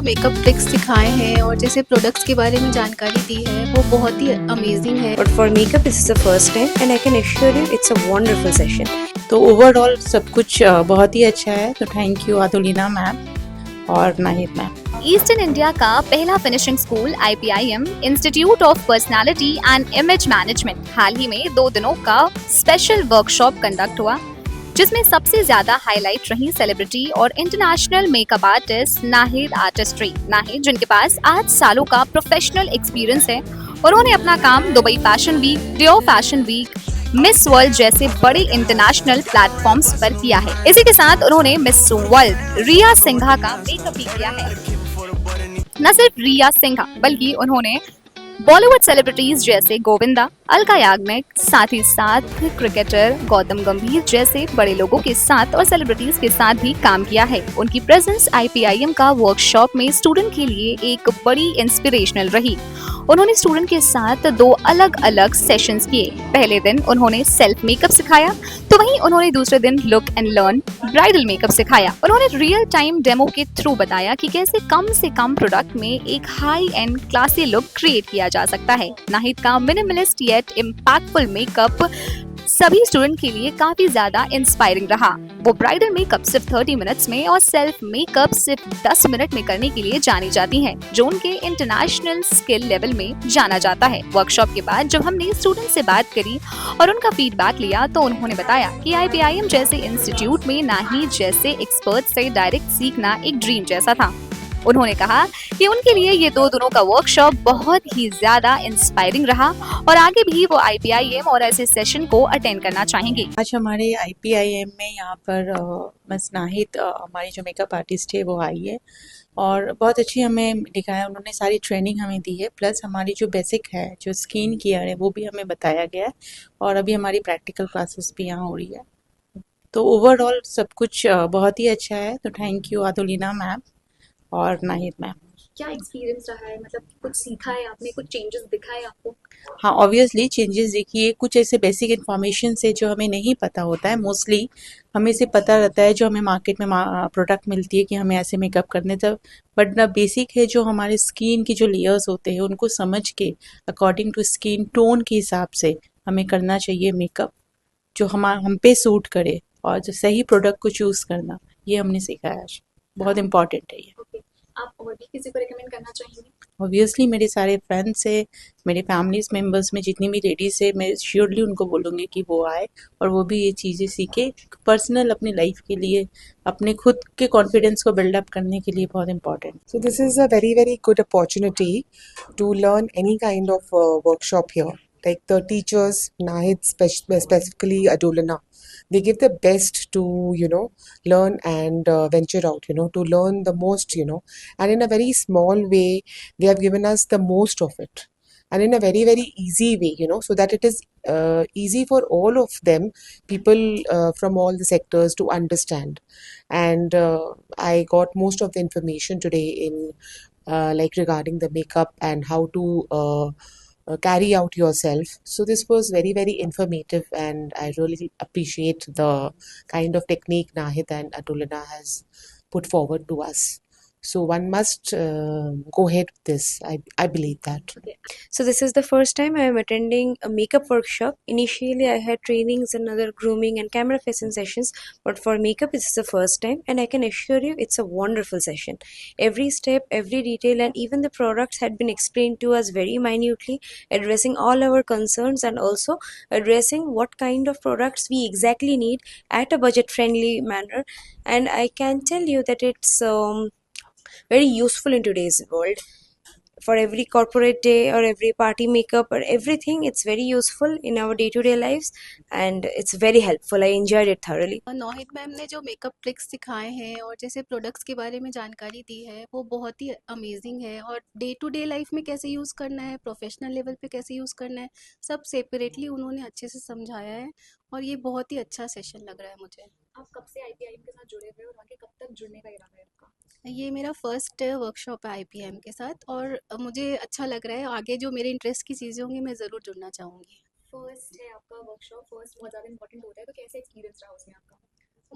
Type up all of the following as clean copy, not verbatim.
Makeup tricks सिखाए हैं और जैसे प्रोडक्ट्स के बारे में जानकारी दी है वो बहुत ही अमेजिंग है। But for makeup, this is the first time, and I can assure you it's a wonderful session. तो ओवरऑल सब कुछ बहुत ही अच्छा है। तो थैंक यू अतुलिना मैम और नाहिद मैम। ईस्टर्न इंडिया का पहला finishing school IPIM institute of personality and image management हाल ही में 2 दिनों का स्पेशल वर्कशॉप कंडक्ट हुआ, जिसमें सबसे ज्यादा हाईलाइट रही सेलिब्रिटी और international makeup artist Nahid artistry. Nahid, जिनके पास 8 सालों का प्रोफेशनल एक्सपीरियंस है, उन्होंने अपना काम Dubai fashion week, Dior fashion week, Miss World जैसे बड़े इंटरनेशनल प्लेटफॉर्म्स पर किया है। इसी के साथ उन्होंने मिस वर्ल्ड रिया सिंघा का मेकअप भी किया है। न सिर्फ रिया सिंघा बल्कि उन्होंने बॉलीवुड सेलिब्रिटीज जैसे गोविंदा, अलका याग्निक, साथ ही साथ क्रिकेटर गौतम गंभीर जैसे बड़े लोगों के साथ और सेलिब्रिटीज के साथ भी काम किया है। उनकी प्रेजेंस IPIM का वर्कशॉप में स्टूडेंट के लिए एक बड़ी इंस्पिरेशनल रही। उन्होंने स्टूडेंट के साथ 2 अलग अलग सेशंस किए। पहले दिन उन्होंने सेल्फ मेकअप सिखाया, तो वहीं उन्होंने दूसरे दिन look and learn bridal makeup सिखाया। उन्होंने रियल टाइम डेमो के थ्रू बताया कि कैसे कम से कम प्रोडक्ट में एक high and classy look create किया जा सकता है। नाहिद का मिनिमलिस्ट येट इम्पैक्टफुल मेकअप सभी स्टूडेंट के लिए काफी ज्यादा इंस्पायरिंग रहा। वो ब्राइडल मेकअप सिर्फ 30 मिनट्स में और सेल्फ मेकअप सिर्फ 10 मिनट में करने के लिए जानी जाती हैं, जो उनके इंटरनेशनल स्किल लेवल में जाना जाता है। वर्कशॉप के बाद जब हमने स्टूडेंट से बात करी और उनका फीडबैक लिया, तो उन्होंने बताया कि IPIM जैसे इंस्टीट्यूट में नाहिद जैसे एक्सपर्ट से डायरेक्ट सीखना एक ड्रीम जैसा था। उन्होंने कहा कि उनके लिए ये 2 दिनों का वर्कशॉप बहुत ही ज्यादा इंस्पायरिंग रहा और आगे भी वो IPIM और ऐसे सेशन को अटेंड करना चाहेंगे। आज हमारे IPIM में यहाँ पर मिस नाहिद हमारी जो मेकअप आर्टिस्ट है वो आई है और बहुत अच्छी हमें दिखाया। उन्होंने सारी ट्रेनिंग हमें दी है, प्लस हमारी जो बेसिक है जो स्किन केयर है वो भी हमें बताया गया है और अभी हमारी प्रैक्टिकल क्लासेस भी यहाँ हो रही है। तो ओवरऑल सब कुछ बहुत ही अच्छा है। तो थैंक यू अतुलिना मैम और नाहिद मैम। क्या एक्सपीरियंस रहा है, मतलब कुछ सीखा है आपने, कुछ चेंजेस दिखा है आपको? हाँ, ऑब्वियसली चेंजेस देखिए, कुछ ऐसे बेसिक इन्फॉर्मेशन से जो हमें नहीं पता होता है, मोस्टली हमें से पता रहता है जो हमें मार्केट में प्रोडक्ट मिलती है कि हमें ऐसे मेकअप करने तब, बट द बेसिक है जो हमारे स्किन की जो लेयर्स होते हैं उनको समझ के अकॉर्डिंग टू स्किन टोन के हिसाब से हमें करना चाहिए मेकअप जो हम पे सूट करे और जो सही प्रोडक्ट को चूज़ करना, ये हमने सीखा है आज। बहुत इंपॉर्टेंट है ये। ओके, आप और भी किसी को रिकमेंड करना चाहेंगे? ऑब्वियसली मेरे सारे फ्रेंड्स है, मेरे फैमिलीज मेम्बर्स में जितनी भी लेडीज है, मैं श्योरली उनको बोलूँगी कि वो आए और वो भी ये चीज़ें सीखे। पर्सनल अपनी लाइफ के लिए, अपने खुद के कॉन्फिडेंस को बिल्डअप करने के लिए बहुत important. So this is a very, very good opportunity to learn any kind of workshop here. Like the teachers, Nahid specifically Adolana, they give the best to, learn and venture out, to learn the most, and in a very small way, they have given us the most of it. And in a very, very easy way, so that it is easy for all of them, people from all the sectors to understand. And I got most of the information today in like regarding the makeup and how to carry out yourself. So this was very, very informative, and I really appreciate the kind of technique Nahid and Atulina has put forward to us. So one must go ahead with this. I believe that. So this is the first time I am attending a makeup workshop. Initially, I had trainings in other grooming and camera facing sessions, but for makeup, this is the first time, and I can assure you it's a wonderful session. Every step, every detail, and even the products had been explained to us very minutely, addressing all our concerns and also addressing what kind of products we exactly need at a budget-friendly manner. And I can tell you that it's very useful in today's world. For every corporate day or every party makeup or everything, it's very useful in our day-to-day lives, and it's very helpful. I enjoyed it thoroughly. Nahid ma'am ने जो makeup tricks सिखाए हैं और जैसे products के बारे में जानकारी दी है वो बहुत ही अमेजिंग है और डे टू डे लाइफ में कैसे यूज़ करना है, प्रोफेशनल लेवल पे कैसे यूज़ करना है, सब सेपरेटली उन्होंने अच्छे से समझाया है और ये बहुत ही अच्छा सेशन लग रहा है मुझे। आप कब से IPIM के साथ जुड़े हुए और आगे कब तक जुड़ने का इरादा है आपका? ये मेरा फर्स्ट वर्कशॉप है IPM के साथ और मुझे अच्छा लग रहा है। आगे जो मेरे इंटरेस्ट की चीज़ें होंगी मैं ज़रूर जुड़ना चाहूँगी। फर्स्ट है आपका वर्कशॉप, फर्स्ट बहुत ज़्यादा इंपॉर्टेंट होता है, तो कैसे एक्सपीरियंस रहा उसमें आपका?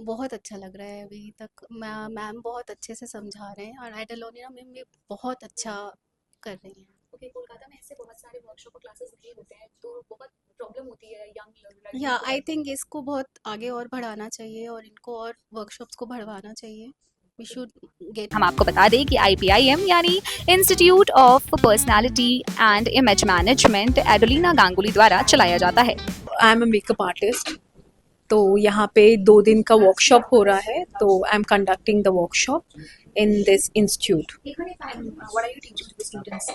बहुत अच्छा लग रहा है अभी तक। मैम बहुत अच्छे से समझा रहे हैं और एडलोनिया में भी बहुत अच्छा कर रही हैं। ओके, कोलकाता में ऐसे बहुत सारे वर्कशॉप और क्लासेस नहीं होते हैं, तो बहुत प्रॉब्लम होती है यंग या लड़कियों को। आई थिंक इसको बहुत आगे और बढ़ाना चाहिए और इनको और वर्कशॉप्स को बढ़वाना चाहिए। We should get. हम आपको बता दें कि IPIM यानी institute of personality and image management Adolina Ganguly द्वारा चलाया जाता है। I am a makeup artist. तो यहाँ पे 2 दिन का वर्कशॉप हो रहा है, तो I am conducting the workshop in this institute. What are you teaching to the students?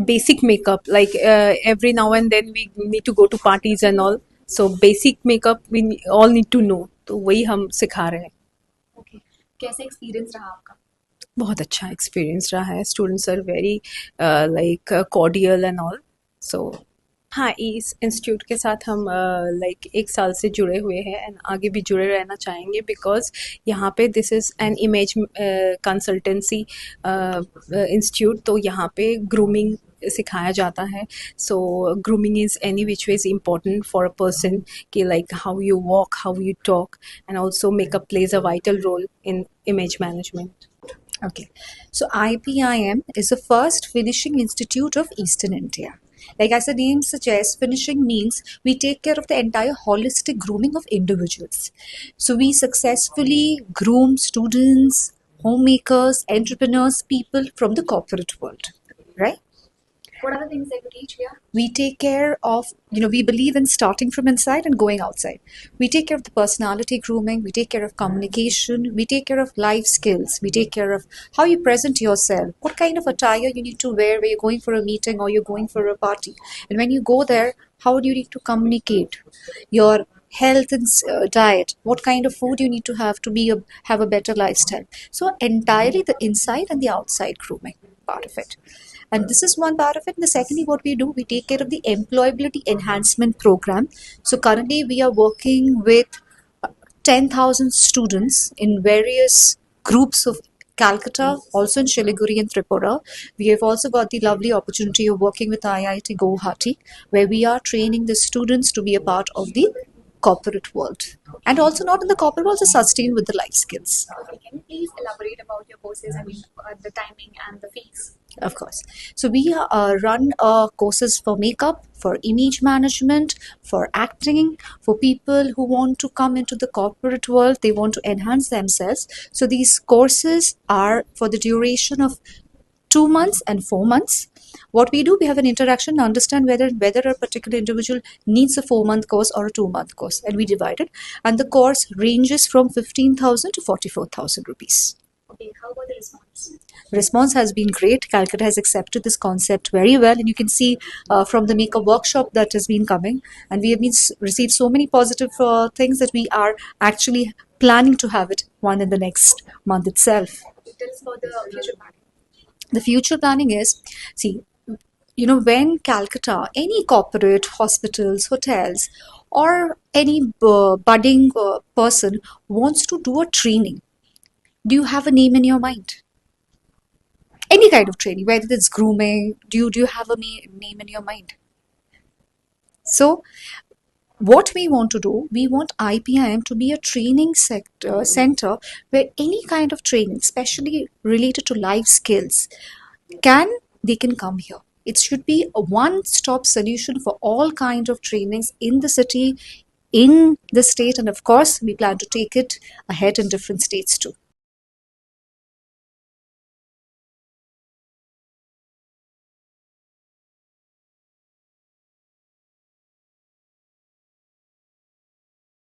Basic makeup, like every now and then we need to go to parties and all, so basic makeup we all need to know, तो वही हम सिखा रहे हैं. Okay, कैसे experience रहा आपका? बहुत अच्छा एक्सपीरियंस रहा है. Students are very like cordial and all. So हाँ, इस इंस्टीट्यूट के साथ हम लाइक 1 साल से जुड़े हुए हैं एंड आगे भी जुड़े रहना चाहेंगे, बिकॉज यहाँ पे this is an image consultancy institute. तो यहाँ पे ग्रूमिंग सिखाया जाता है. So grooming is any which way is important for a person, कि like how you walk, how you talk, and also makeup plays a vital role in image management. Okay, so IPIM is the first finishing institute of Eastern India. Like as the name suggests, finishing means we take care of the entire holistic grooming of individuals. So we successfully groom students, homemakers, entrepreneurs, people from the corporate world, right? What are the things that you teach here? We take care of, we believe in starting from inside and going outside. We take care of the personality grooming, we take care of communication, we take care of life skills, we take care of how you present yourself, what kind of attire you need to wear when you're going for a meeting or you're going for a party. And when you go there, how do you need to communicate your health and diet, what kind of food you need to have have a better lifestyle. So entirely the inside and the outside grooming part of it. And this is one part of it. And the secondly, what we do, we take care of the employability enhancement program. So currently we are working with 10,000 students in various groups of Calcutta, also in Shiliguri and Tripura. We have also got the lovely opportunity of working with IIT Guwahati, where we are training the students to be a part of the corporate world. And also not in the corporate world, to sustain with the life skills. Okay, can you please elaborate about your courses? I mean, the timing and the fees. Of course. So we run courses for makeup, for image management, for acting, for people who want to come into the corporate world, they want to enhance themselves. So these courses are for the duration of 2 months and 4 months. What we do, we have an interaction to understand whether a particular individual needs a 4-month course or a 2-month course, and we divide it. And the course ranges from 15,000 to 44,000 rupees. Okay, how about the response? Response has been great. Calcutta has accepted this concept very well, and you can see from the makeup workshop that has been coming, and we have been received so many positive things that we are actually planning to have it one in the next month itself. Tell us about the future plan. The future planning is, see, when Calcutta, any corporate, hospitals, hotels, or any budding person wants to do a training, do you have a name in your mind? Any kind of training, whether it's grooming, do you have a name in your mind? So what we want to do, we want IPIM to be a training center where any kind of training, especially related to life skills, they can come here. It should be a one-stop solution for all kind of trainings in the city, in the state, and of course we plan to take it ahead in different states too.